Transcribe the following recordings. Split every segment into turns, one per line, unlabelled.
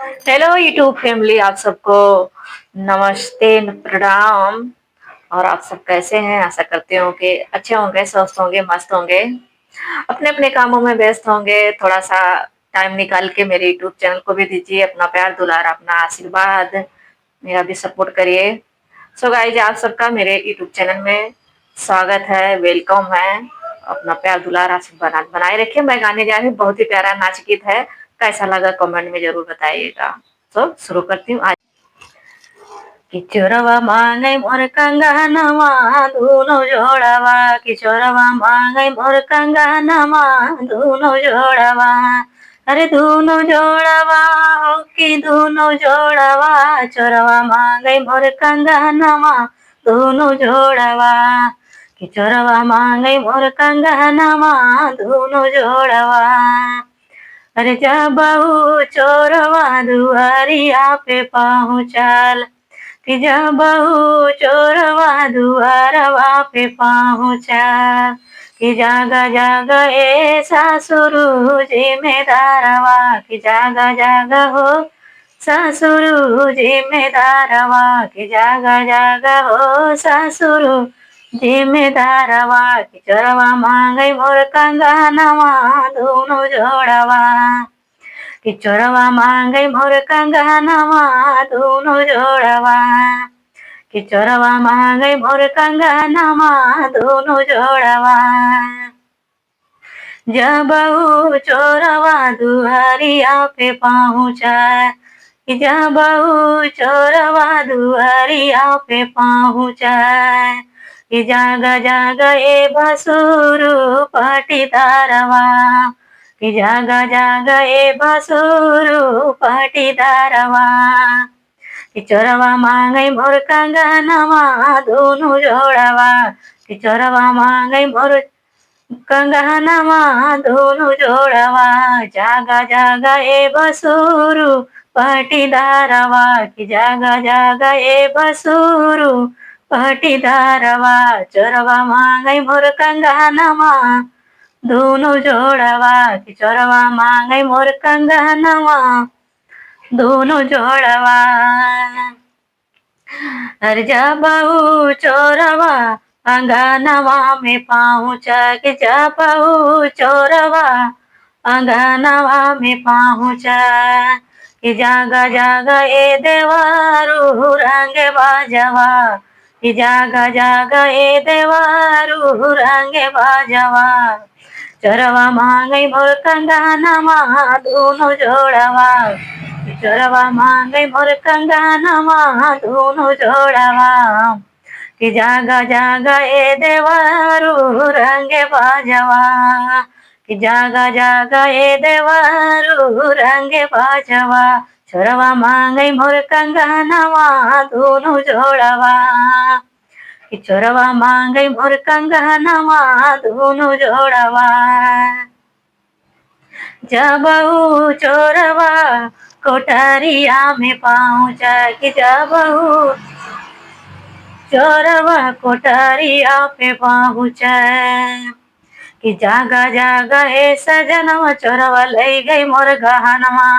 Hello YouTube family, आप सबको नमस्ते, प्रणाम। और आप सब कैसे हैं? आशा करते हो कि अच्छे होंगे, स्वस्थ होंगे, मस्त होंगे, अपने अपने कामों में व्यस्त होंगे। थोड़ा सा टाइम निकाल के मेरे यूट्यूब चैनल को भी दीजिए अपना प्यार दुलार, अपना आशीर्वाद, मेरा भी सपोर्ट करिए। सो गाइज, आप सबका मेरे यूट्यूब चैनल में स्वागत है, वेलकम है। अपना प्यार दुलार आशीर्वाद बनाए रखिए। मैं गाने जा रही हूँ, बहुत ही प्यारा नाच गीत है। कैसा लगा कमेंट में जरूर बताइएगा। तो शुरू करती हूँ आज। किचोरवा मांगे मोर कंगनवा, दोनों जोड़वा। किचोरवा मांगे मोर कंगनवा, दोनों जोड़वा। अरे दोनों जोड़वा हो कि दोनों जोड़वा, चोरवा मांगे मोर कंगनवा, दोनों जोड़वा। किचोरवा मांगे मोर कंगनवा, दोनों जोड़वा। अरे जा बहू चोरवा दुआरिया पे पहुँचल, कि जा बहू चोरवा दुआरवा पे पहुँचल। कि जागा जागा ए सासुरु जिम्मेदारवा, कि जागा जागा हो सासुरु जिम्मेदारवा। कि जागा जागा हो सासुरु जिम्मेदारवा। कि चोरवा मांगे मोर कंगनवा, दोनों जोड़वा। कि चोरवा मांगे मोर कंगनवा, दोनों जोड़वा। कि चोरवा मांगे मोर कंगनवा, दोनों जोड़वा। जब बहू चोरवा दुआरिया पे पहुँचा, कि जब बहू चोरवा दुआरिया पे पहुँचा। कि जागा जागा ए भसुरु पाटीदारवा, कि जागा जागा ए भसुरु पाटीदारवा। कि चोरवा मांगे मोर कंगनवा, दोनों जोड़वा। कि चोरवा मांगे मोर कंगनवा, दोनों जोड़वा। जागा जागा ए भसुरु पाटीदारवा, कि जागा जागा ए भसुरु पाटीदारवा। चोरवा मांगे मोर कंगनवा, दोनों जोड़वा। कि चोरवा मांगे मोर कंगनवा, दोनों जोड़वा। अरे जा बहू चोरवा अंगनवा में पहुँचा, कि जा बहू चोरवा अंगनवा में पहुँचा। कि जागा जागा ए देवारू रंग बाजवा, कि जागा जागा ए देवारू रंग बाजवा। चोरवा मांगे मोर कंगनवा, दोनों जोड़वा। चोरवा मांगे मोर कंगनवा, दोनों जोड़वा। कि जागा जागा ए देवारू रंग बाजवा, कि जागा जागा ए देवारू रंग बाजवा। चोरवा मांगे मोर कंगनवा, दोनों जोड़वा। कि चोरवा मांगे मोर कंगनवा, दोनों जोड़वा। जब बहू चोरवा कोठरिया में पहुँचा, कि जब बहू चोरवा कोठरिया पे पहुँचा। कि जागा जागा ए सजनवा, चोरवा ले गई मोर गहनवा।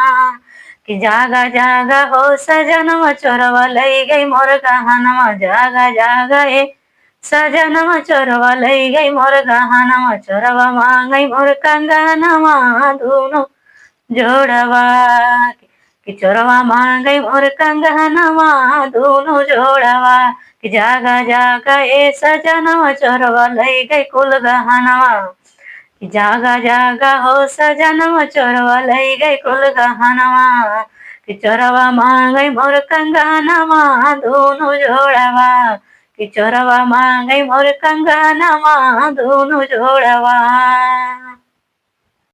कि जागा जागा हो सजनवा, चोरवा ले गई मोर गहनवा। जागा जागा ए सजनवा, चोरवा ले गई मोर गहनवा। चोरवा मांगे मोर कंगनवा, दोनों जोड़वा। कि चोरवा मांगे मोर कंगनवा, दोनों जोड़वा। कि जागा जागा ए सजनवा, चोरवा ले गई कुल गहनवा। कि जागा जागा हो सजनवा, चोरवा ले गई कुल गहनवा। कि चोरवा मांगे मोर कंगनवा, दोनों जोड़वा। कि चोरवा मांगे मोर कंगनवा, दोनों जोड़वा।